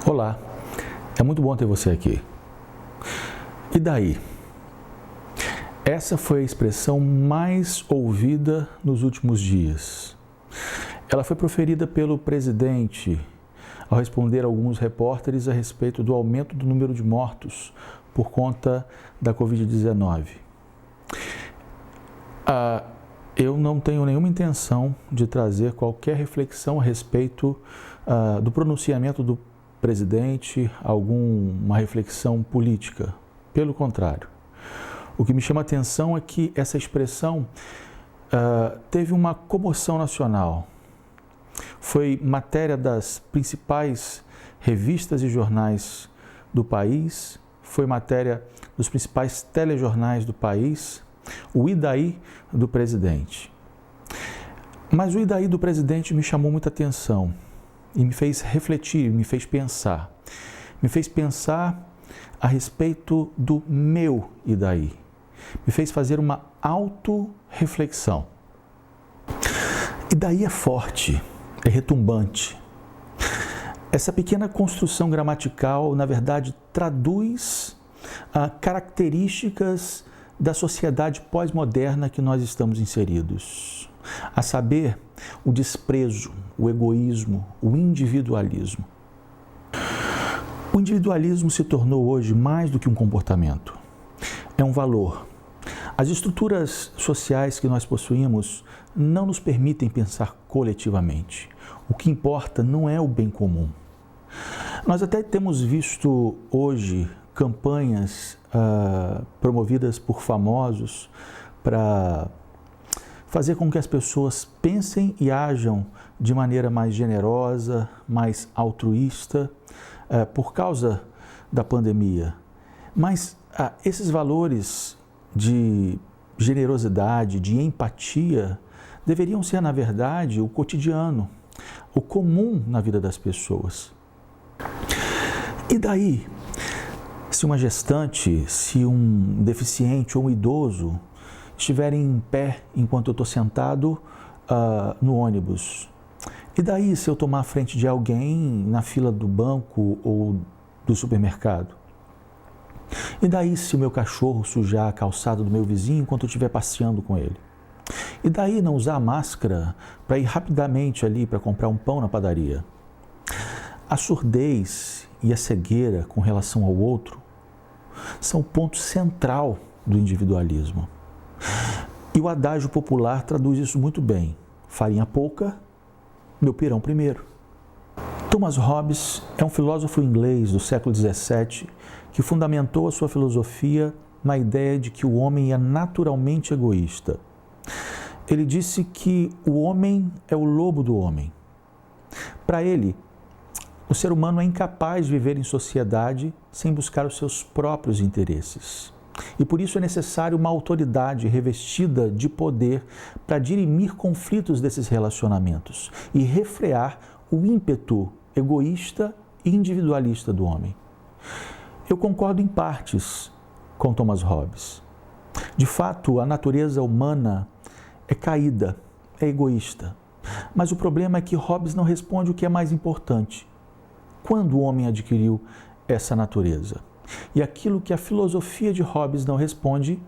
Olá, é muito bom ter você aqui. E daí? Essa foi a expressão mais ouvida nos últimos dias. Ela foi proferida pelo presidente ao responder a alguns repórteres a respeito do aumento do número de mortos por conta da Covid-19. Eu não tenho nenhuma intenção de trazer qualquer reflexão a respeito do pronunciamento do presidente, alguma reflexão política. Pelo contrário, o que me chama a atenção é que essa expressão teve uma comoção nacional. Foi matéria das principais revistas e jornais do país, foi matéria dos principais telejornais do país, o "e daí" do presidente. Mas o "e daí" do presidente me chamou muita atenção e me fez refletir, me fez pensar. Me fez pensar a respeito do meu "e daí". Me fez fazer uma autorreflexão. E daí é forte, é retumbante. Essa pequena construção gramatical, na verdade, traduz características da sociedade pós-moderna que nós estamos inseridos. A saber, o desprezo, o egoísmo, o individualismo. O individualismo se tornou hoje mais do que um comportamento. É um valor. As estruturas sociais que nós possuímos não nos permitem pensar coletivamente. O que importa não é o bem comum. Nós até temos visto hoje campanhas promovidas por famosos para fazer com que as pessoas pensem e ajam de maneira mais generosa, mais altruísta, por causa da pandemia. Mas esses valores de generosidade, de empatia, deveriam ser, na verdade, o cotidiano, o comum na vida das pessoas. E daí, se uma gestante, se um deficiente ou um idoso estiverem em pé enquanto eu estou sentado no ônibus? E daí se eu tomar a frente de alguém na fila do banco ou do supermercado? E daí se o meu cachorro sujar a calçada do meu vizinho enquanto eu estiver passeando com ele? E daí não usar máscara para ir rapidamente ali para comprar um pão na padaria? A surdez e a cegueira com relação ao outro são o ponto central do individualismo. E o adágio popular traduz isso muito bem. Farinha pouca, meu pirão primeiro. Thomas Hobbes é um filósofo inglês do século XVII que fundamentou a sua filosofia na ideia de que o homem é naturalmente egoísta. Ele disse que o homem é o lobo do homem. Para ele, o ser humano é incapaz de viver em sociedade sem buscar os seus próprios interesses. E por isso é necessário uma autoridade revestida de poder para dirimir conflitos desses relacionamentos e refrear o ímpeto egoísta e individualista do homem. Eu concordo em partes com Thomas Hobbes. De fato, a natureza humana é caída, é egoísta. Mas o problema é que Hobbes não responde o que é mais importante. Quando o homem adquiriu essa natureza? E aquilo que a filosofia de Hobbes não responde,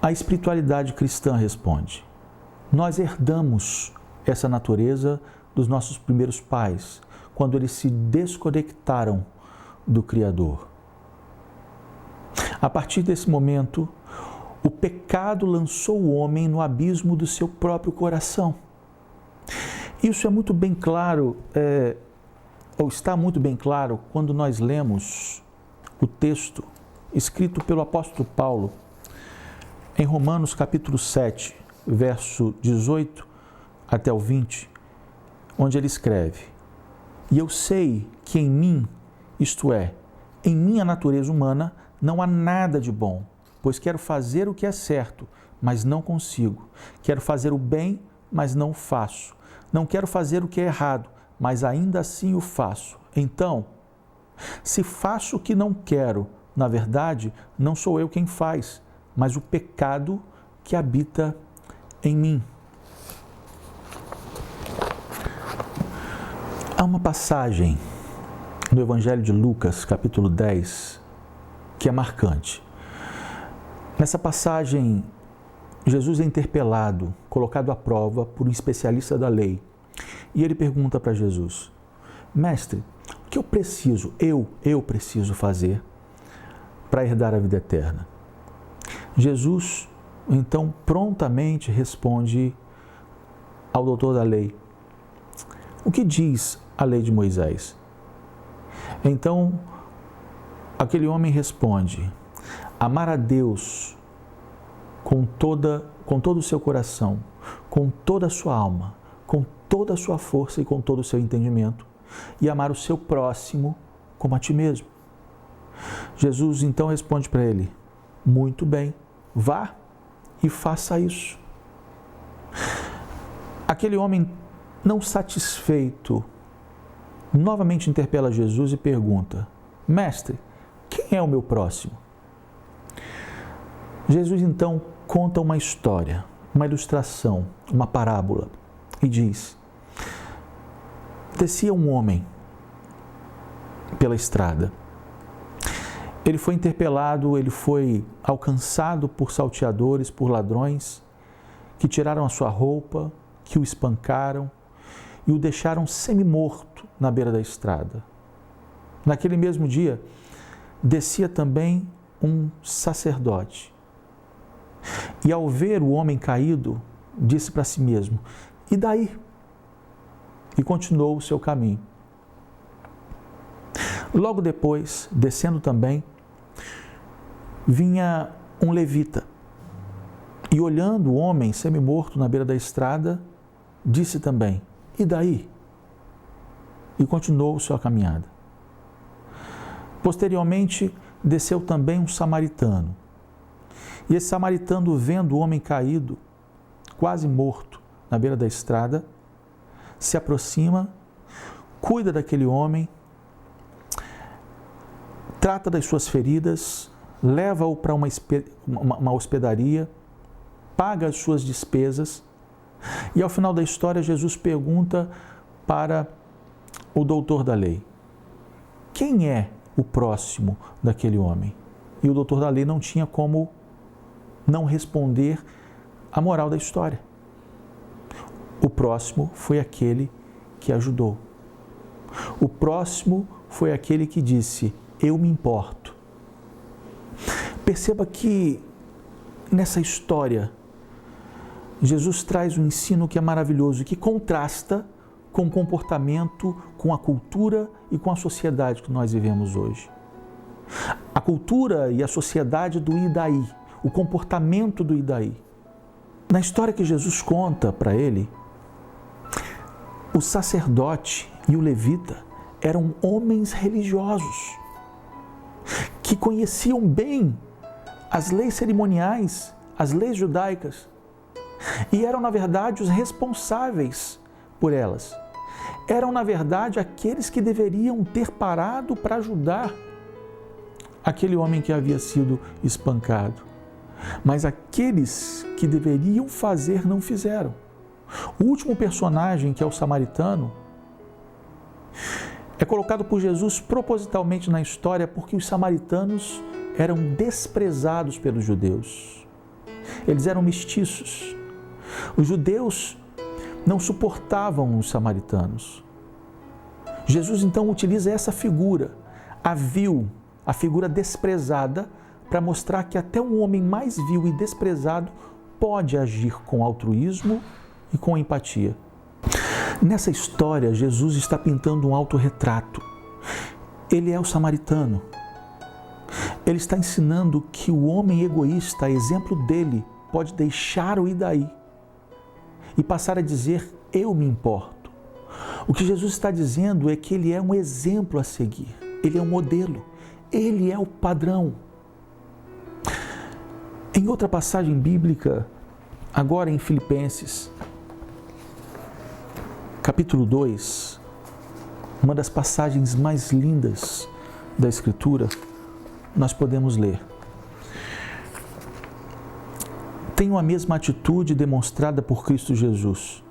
a espiritualidade cristã responde. Nós herdamos essa natureza dos nossos primeiros pais, quando eles se desconectaram do Criador. A partir desse momento, o pecado lançou o homem no abismo do seu próprio coração. Isso é muito bem claro, ou está muito bem claro, quando nós lemos o texto escrito pelo apóstolo Paulo em Romanos capítulo 7, verso 18 até o 20, onde ele escreve: "E eu sei que em mim, isto é, em minha natureza humana, não há nada de bom, pois quero fazer o que é certo, mas não consigo. Quero fazer o bem, mas não o faço. Não quero fazer o que é errado, mas ainda assim o faço. Então, se faço o que não quero, na verdade, não sou eu quem faz, mas o pecado que habita em mim." Há uma passagem no Evangelho de Lucas, capítulo 10, que é marcante. Nessa passagem, Jesus é interpelado, colocado à prova por um especialista da lei. E ele pergunta para Jesus: Mestre, o que eu preciso fazer para herdar a vida eterna? Jesus, então, prontamente responde ao doutor da lei: o que diz a lei de Moisés? Então, aquele homem responde: amar a Deus com todo o seu coração, com toda a sua alma, com toda a sua força e com todo o seu entendimento, e amar o seu próximo como a ti mesmo. Jesus então responde para ele: muito bem, vá e faça isso. Aquele homem, não satisfeito, novamente interpela Jesus e pergunta: Mestre, quem é o meu próximo? Jesus então conta uma história, uma ilustração, uma parábola e diz: descia um homem pela estrada. Ele foi interpelado, ele foi alcançado por salteadores, por ladrões, que tiraram a sua roupa, que o espancaram e o deixaram semi-morto na beira da estrada. Naquele mesmo dia, descia também um sacerdote. E ao ver o homem caído, disse para si mesmo: e daí? E continuou o seu caminho. Logo depois, descendo também, vinha um levita. E olhando o homem semi-morto na beira da estrada, disse também: e daí? E continuou sua caminhada. Posteriormente, desceu também um samaritano. E esse samaritano, vendo o homem caído, quase morto, na beira da estrada, se aproxima, cuida daquele homem, trata das suas feridas, leva-o para uma hospedaria, paga as suas despesas. E ao final da história, Jesus pergunta para o doutor da lei: quem é o próximo daquele homem? E o doutor da lei não tinha como não responder a moral da história. O próximo foi aquele que ajudou. O próximo foi aquele que disse: eu me importo. Perceba que nessa história, Jesus traz um ensino que é maravilhoso, que contrasta com o comportamento, com a cultura e com a sociedade que nós vivemos hoje. A cultura e a sociedade do e daí, o comportamento do e daí. Na história que Jesus conta para ele, o sacerdote e o levita eram homens religiosos que conheciam bem as leis cerimoniais, as leis judaicas, e eram, na verdade, os responsáveis por elas. Eram, na verdade, aqueles que deveriam ter parado para ajudar aquele homem que havia sido espancado. Mas aqueles que deveriam fazer não fizeram. O último personagem, que é o samaritano, é colocado por Jesus propositalmente na história porque os samaritanos eram desprezados pelos judeus. Eles eram mestiços. Os judeus não suportavam os samaritanos. Jesus então utiliza essa figura, a vil, a figura desprezada, para mostrar que até um homem mais vil e desprezado pode agir com altruísmo e com empatia. Nessa história, Jesus está pintando um autorretrato. Ele é o samaritano. Ele está ensinando que o homem egoísta, a exemplo dele, pode deixar o e daí e passar a dizer: eu me importo. O que Jesus está dizendo é que ele é um exemplo a seguir. Ele é um modelo. Ele é o padrão. Em outra passagem bíblica, agora em Filipenses, capítulo 2, uma das passagens mais lindas da Escritura, nós podemos ler: tenham a mesma atitude demonstrada por Cristo Jesus.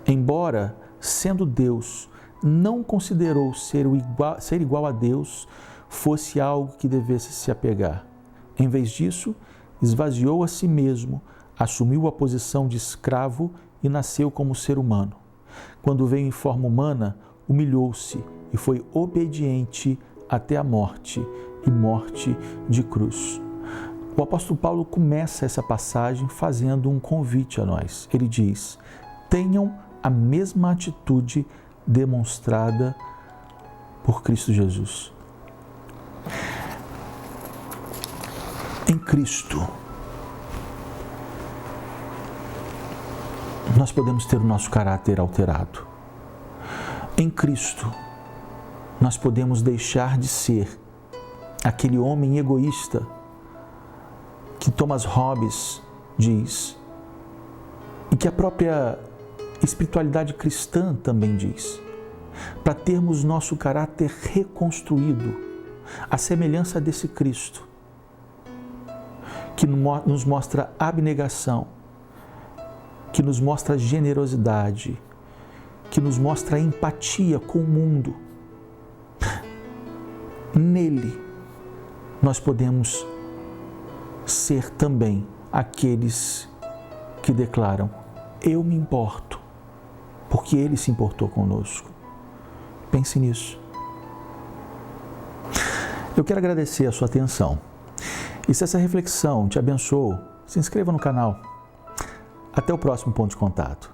Embora, sendo Deus, não considerou ser igual a Deus fosse algo que devesse se apegar. Em vez disso, esvaziou a si mesmo, assumiu a posição de escravo e nasceu como ser humano. Quando veio em forma humana, humilhou-se e foi obediente até a morte e morte de cruz. O apóstolo Paulo começa essa passagem fazendo um convite a nós. Ele diz: tenham a mesma atitude demonstrada por Cristo Jesus. Em Cristo, nós podemos ter o nosso caráter alterado. Em Cristo, nós podemos deixar de ser aquele homem egoísta que Thomas Hobbes diz e que a própria espiritualidade cristã também diz, para termos nosso caráter reconstruído à semelhança desse Cristo, que nos mostra abnegação, que nos mostra generosidade, que nos mostra empatia com o mundo. Nele, nós podemos ser também aqueles que declaram: eu me importo, porque Ele se importou conosco. Pense nisso. Eu quero agradecer a sua atenção. E se essa reflexão te abençoou, se inscreva no canal. Até o próximo ponto de contato.